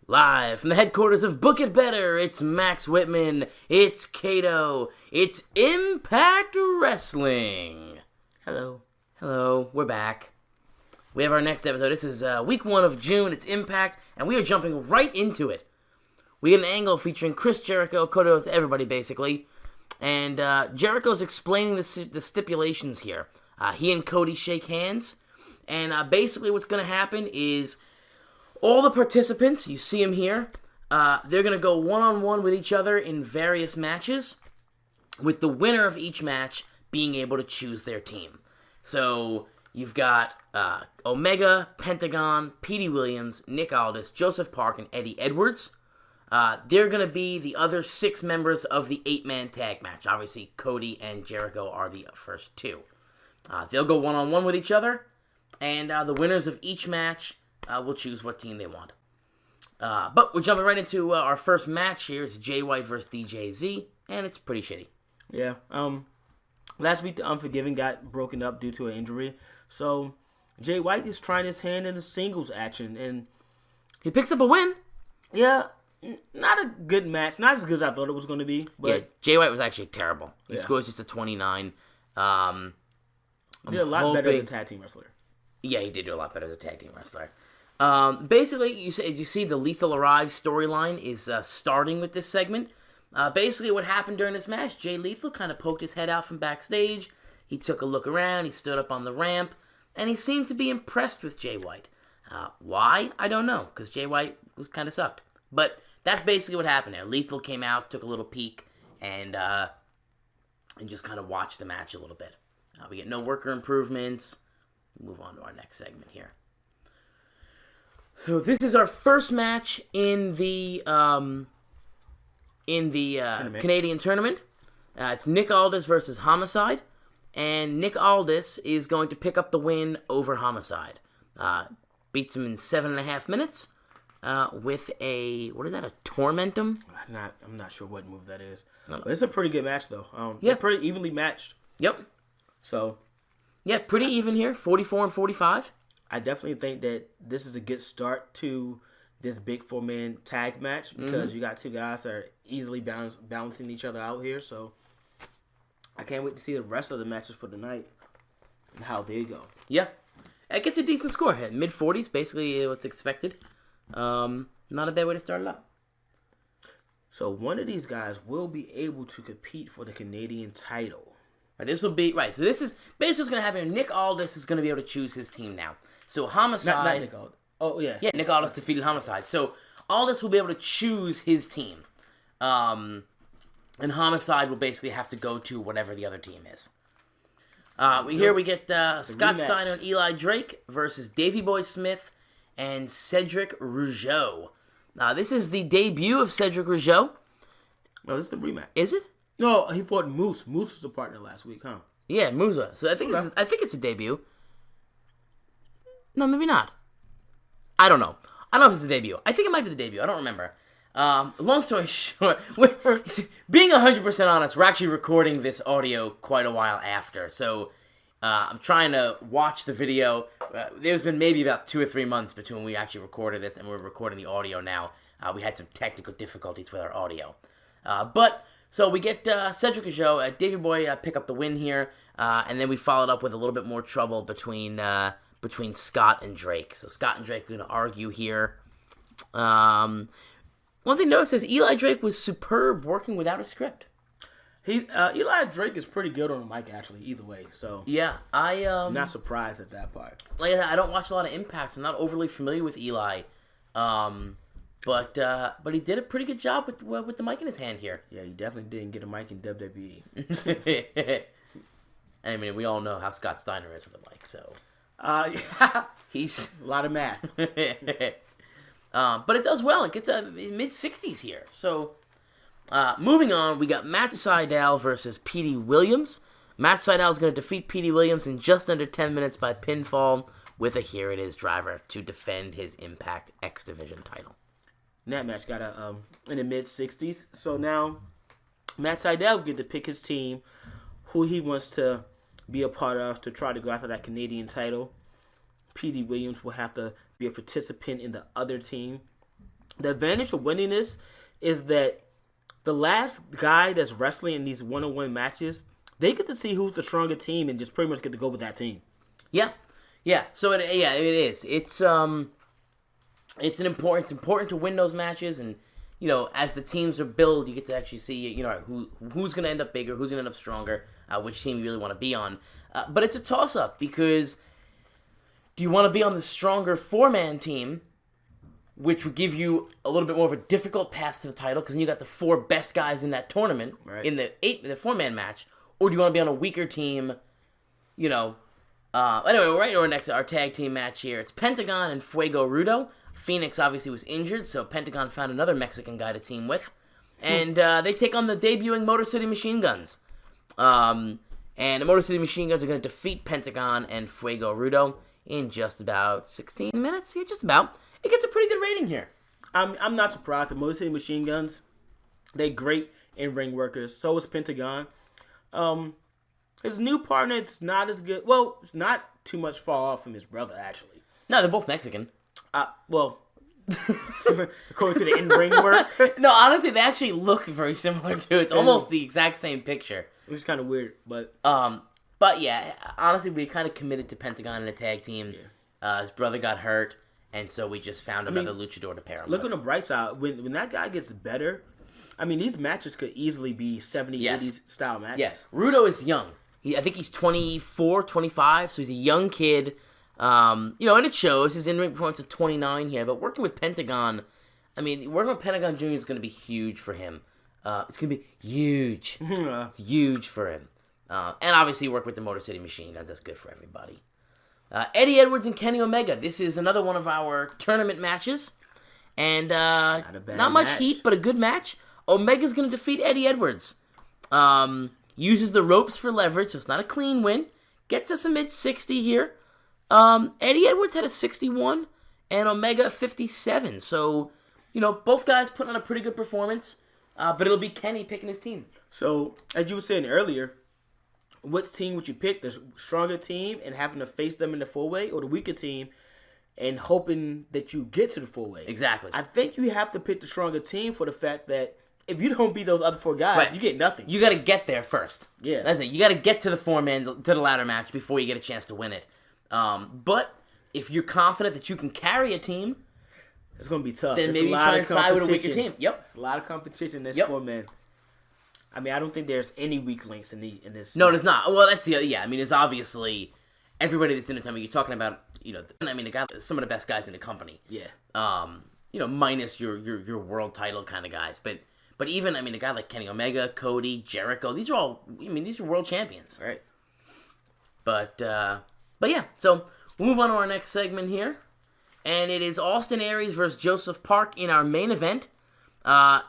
Live from the headquarters of Book It Better, it's Max Whitman, it's Kato, it's Impact Wrestling. Hello. Hello, we're back. We have our next episode. This is week 1 of June, it's Impact, and we are jumping right into it. We get an angle featuring Chris Jericho, Kodo with everybody basically, and Jericho's explaining the stipulations here. He and Cody shake hands, and basically what's going to happen is all the participants, you see them here, they're going to go one-on-one with each other in various matches, with the winner of each match being able to choose their team. So you've got Omega, Pentagon, Petey Williams, Nick Aldis, Joseph Park, and Eddie Edwards. They're going to be the other 6 members of the 8-man tag match. Obviously, Cody and Jericho are the first 2. They'll go one-on-one with each other, and the winners of each match will choose what team they want. But we're jumping right into our first match here. It's Jay White versus DJZ, and it's pretty shitty. Yeah. Last week, the Unforgiven got broken up due to an injury. So, Jay White is trying his hand in the singles action, and he picks up a win. Yeah, not a good match. Not as good as I thought it was going to be. But yeah, Jay White was actually terrible. He scores just a 29. He did a lot better as a tag team wrestler. Yeah, he did do a lot better as a tag team wrestler. Basically, as you see, the Lethal Arrive storyline is starting with this segment. Basically, what happened during this match, Jay Lethal kind of poked his head out from backstage. He took a look around, he stood up on the ramp, and he seemed to be impressed with Jay White. Why? I don't know, because Jay White was kind of sucked. But that's basically what happened there. Lethal came out, took a little peek, and just kind of watched the match a little bit. We get no worker improvements. Move on to our next segment here. So this is our first match in the Canadian tournament. It's Nick Aldis versus Homicide, and Nick Aldis is going to pick up the win over Homicide. Beats him in 7.5 minutes with a Tormentum? I'm not sure what move that is. But it's a pretty good match though. Yeah, pretty evenly matched. Yep. So. Yeah, pretty even here, 44 and 45. I definitely think that this is a good start to this big 4-man tag match because you got 2 guys that are easily balancing each other out here. So I can't wait to see the rest of the matches for tonight and how they go. Yeah, it gets a decent score. Mid-40s, basically what's expected. Not a bad way to start it up. So one of these guys will be able to compete for the Canadian title. This will be, right, so this is basically what's going to happen. Nick Aldis is going to be able to choose his team now. So Homicide... Not Nick Aldis. Oh, yeah. Yeah, Nick Aldis defeated Homicide. So Aldis will be able to choose his team. And Homicide will basically have to go to whatever the other team is. Here we get Scott Steiner and Eli Drake versus Davey Boy Smith and Cedric Rougeau. This is the debut of Cedric Rougeau. No, this is the rematch. Is it? No, he fought Moose. Moose was the partner last week, huh? Yeah, Musa. So I think it's a debut. No, maybe not. I don't know. I don't know if it's a debut. I think it might be the debut. I don't remember. Long story short, being 100% honest, we're actually recording this audio quite a while after. So I'm trying to watch the video. There's been maybe about 2 or 3 months between when we actually recorded this and we're recording the audio now. We had some technical difficulties with our audio. So we get Cedric Rougeau, Davey Boy pick up the win here, and then we followed up with a little bit more trouble between Scott and Drake. So Scott and Drake are going to argue here. One thing to notice is Eli Drake was superb working without a script. Eli Drake is pretty good on the mic, actually, either way. So yeah, I'm not surprised at that part. Like I don't watch a lot of Impact, so I'm not overly familiar with Eli. But he did a pretty good job with the mic in his hand here. Yeah, he definitely didn't get a mic in WWE. I mean, we all know how Scott Steiner is with a mic, so he's a lot of math. But it does well. It gets mid-60s here. So moving on, we got Matt Sydal versus Petey Williams. Matt Sydal is going to defeat Petey Williams in just under 10 minutes by pinfall with a Here It Is driver to defend his Impact X Division title. That match got in the mid-60s. So now Matt Sydal get to pick his team, who he wants to be a part of to try to go after that Canadian title. Petey Williams will have to be a participant in the other team. The advantage of winning this is that the last guy that's wrestling in these one-on-one matches, they get to see who's the stronger team and just pretty much get to go with that team. Yeah. So it is. It's important to win those matches, and as the teams are built, you get to actually see who's going to end up bigger, who's going to end up stronger, which team you really want to be on. But it's a toss-up because do you want to be on the stronger 4-man team, which would give you a little bit more of a difficult path to the title because then you got the 4 best guys in that tournament in the 4-man match, or do you want to be on a weaker team? Anyway, right now our tag team match here. It's Pentagon and Fuego Rudo. Phoenix obviously was injured, so Pentagon found another Mexican guy to team with, and they take on the debuting Motor City Machine Guns. And the Motor City Machine Guns are going to defeat Pentagon and Fuego Rudo in just about 16 minutes. Yeah, just about. It gets a pretty good rating here. I'm not surprised. The Motor City Machine Guns, they're great in-ring workers. So is Pentagon. His new partner, it's not as good. Well, it's not too much far off from his brother, actually. No, they're both Mexican. Well, according to the in-ring work. No, honestly, they actually look very similar, too. It's almost the exact same picture. Which is kind of weird, but... But yeah, honestly, we kind of committed to Pentagon in a tag team. Yeah. His brother got hurt, and so we just found another luchador to pair him with. Look on the bright side. When that guy gets better, these matches could easily be 70s, 80s style matches. Yes. Rudo is young. I think he's 24, 25, so he's a young kid. And it shows. His in-ring performance at 29 here, but working with Pentagon, working with Pentagon Jr. is going to be huge for him. It's going to be huge. Huge for him. And obviously work with the Motor City Machine Guns. That's good for everybody. Eddie Edwards and Kenny Omega. This is another one of our tournament matches. And not much heat, but a good match. Omega's going to defeat Eddie Edwards. Uses the ropes for leverage, so it's not a clean win. Gets us a mid-60 here. Eddie Edwards had a 61, and Omega a 57. So, both guys putting on a pretty good performance. But it'll be Kenny picking his team. So, as you were saying earlier, what team would you pick? The stronger team and having to face them in the 4-way, or the weaker team and hoping that you get to the 4-way? Exactly. I think you have to pick the stronger team for the fact that if you don't beat those other 4 guys, you get nothing. You got to get there first. Yeah. That's it. You got to get to the 4-man, to the ladder match before you get a chance to win it. But if you're confident that you can carry a team, it's going to be tough. Then maybe you try and side with a weaker team. Yep. It's a lot of competition in this 4-man. I don't think there's any weak links in this. No, there's not. Well, that's there's obviously everybody that's in the time. You're talking about, the guy, some of the best guys in the company. Yeah. Minus your world title kind of guys, but even a guy like Kenny Omega, Cody, Jericho. These are all. These are world champions. Right. But yeah. So we'll move on to our next segment here, and it is Austin Aries versus Joseph Park in our main event.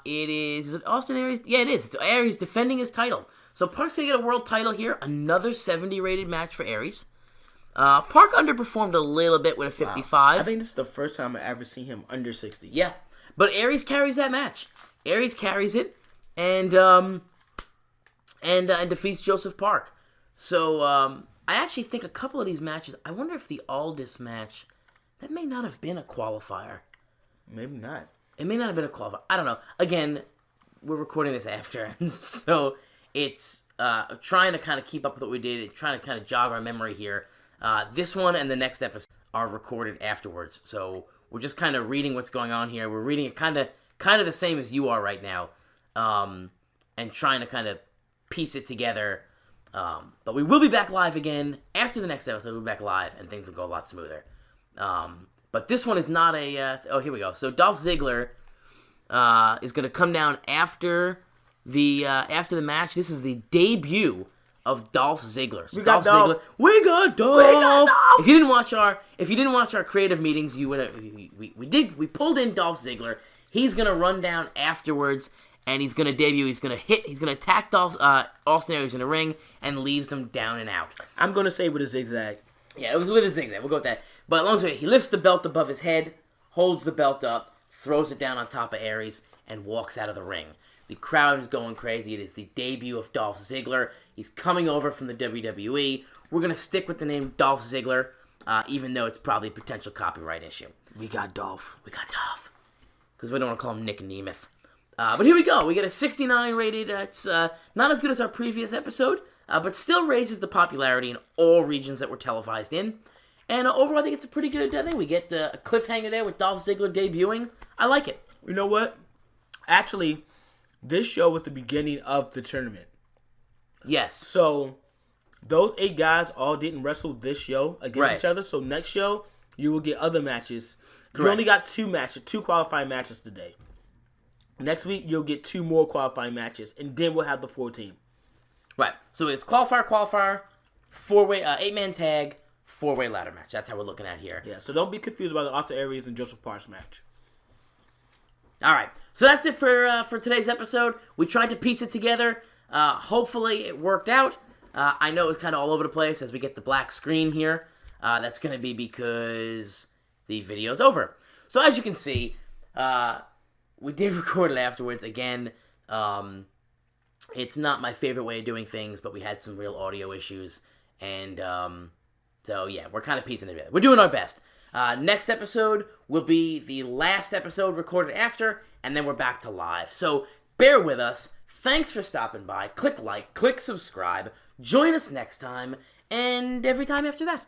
Is it Austin Aries? Yeah, it is. It's Aries defending his title. So Park's going to get a world title here. Another 70 rated match for Aries. Park underperformed a little bit with a 55. Wow. I think this is the first time I've ever seen him under 60. Yeah. But Aries carries that match. Aries carries it and defeats Joseph Park. So I actually think a couple of these matches, I wonder if the Aldis match, that may not have been a qualifier. Maybe not. It may not have been a qualifier. I don't know. Again, we're recording this after, so it's trying to kind of keep up with what we did, trying to kind of jog our memory here. This one and the next episode are recorded afterwards, so we're just kind of reading what's going on here. We're reading it kind of the same as you are right now, and trying to kind of piece it together. But we will be back live again after the next episode. We'll be back live, and things will go a lot smoother. But this one is not a... here we go. So Dolph Ziggler is going to come down after the match. This is the debut of Dolph Ziggler. So We got Dolph. We got Dolph. If you didn't watch our creative meetings, you would. We pulled in Dolph Ziggler. He's going to run down afterwards, and he's going to debut. He's going to attack Austin Aries in the ring and leaves him down and out. I'm going to say with a zigzag. Yeah, it was with a zigzag. We'll go with that. But long story, he lifts the belt above his head, holds the belt up, throws it down on top of Aries, and walks out of the ring. The crowd is going crazy. It is the debut of Dolph Ziggler. He's coming over from the WWE. We're going to stick with the name Dolph Ziggler, even though it's probably a potential copyright issue. We got Dolph. because we don't want to call him Nick Nemeth. But here we go. We get a 69 rated. It's not as good as our previous episode, but still raises the popularity in all regions that we're televised in. And overall, I think it's a pretty good thing. We get a cliffhanger there with Dolph Ziggler debuting. I like it. You know what? Actually, this show was the beginning of the tournament. Yes. So, those 8 guys all didn't wrestle this show against each other. So, next show, you will get other matches. Correct. You only got 2 qualifying matches today. Next week, you'll get 2 more qualifying matches, and then we'll have the 4-team. Right. So it's qualifier, 4-way, 8-man tag, 4-way ladder match. That's how we're looking at here. Yeah. So don't be confused about the Austin Aries and Joseph Parks match. All right. So that's it for today's episode. We tried to piece it together. Hopefully it worked out. I know it was kind of all over the place as we get the black screen here. That's going to be because the video's over. So as you can see, we did record it afterwards. Again, it's not my favorite way of doing things, but we had some real audio issues. And so, yeah, we're kind of piecing it together. We're doing our best. Next episode will be the last episode recorded after, and then we're back to live. So bear with us. Thanks for stopping by. Click like, click subscribe. Join us next time, and every time after that.